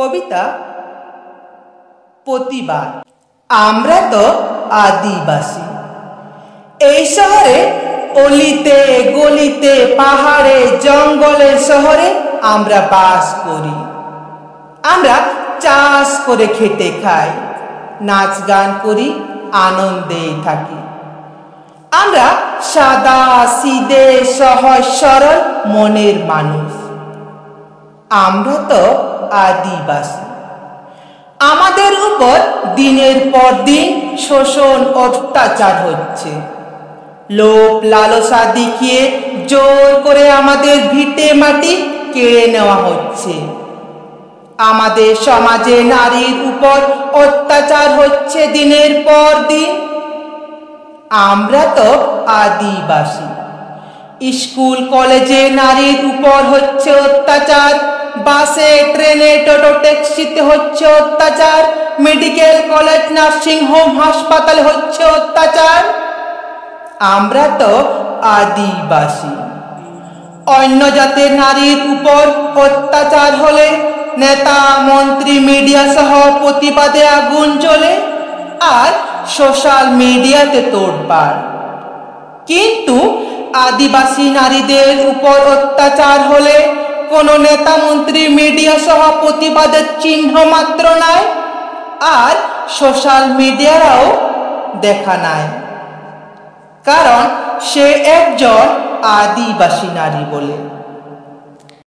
কবিতা প্রতিবাদ। আমরা তো আদিবাসী, এই শহরে অলিতে গলিতে পাহাড়ে জঙ্গলে শহরে আমরা বাস করি। আমরা চাষ করে খেটে খাই, নাচ গান করি, আনন্দে থাকি। আমরা সাদা সিধে সহজ সরল মনের মানুষ। আমরা তো আদিবাসী। আমাদের উপর দিনের পর দিন শোষণ অত্যাচার হচ্ছে। লোভ লালসা দেখিয়ে জোর করে আমাদের ভিটে মাটি কেড়ে নেওয়া হচ্ছে। আমাদের সমাজে নারীর উপর অত্যাচার হচ্ছে দিনের পর দিন। আমরা তো আদিবাসী। স্কুল কলেজে নারীর উপর হচ্ছে অত্যাচার, বাসে ট্রেনে টোটো ট্যাক্সিতে হচ্ছে অত্যাচার, মেডিকেল কলেজ নার্সিং হোম হাসপাতালে হচ্ছে অত্যাচার। আমরা তো আদিবাসী। অন্য জাতের নারীর উপর অত্যাচার হলে নেতা মন্ত্রী মিডিয়া সহ প্রতিবাদে আগুন জ্বলে আর সোশ্যাল মিডিয়াতে তোড়পাড়। কিন্তু আদিবাসী নারীদের উপর অত্যাচার হলে কোনো নেতা মন্ত্রী মিডিয়া সহ প্রতিবাদের চিহ্ন মাত্র নাই, আর সোশ্যাল মিডিয়ারাও দেখা নাই, কারণ সে একজন আদিবাসী নারী বলে।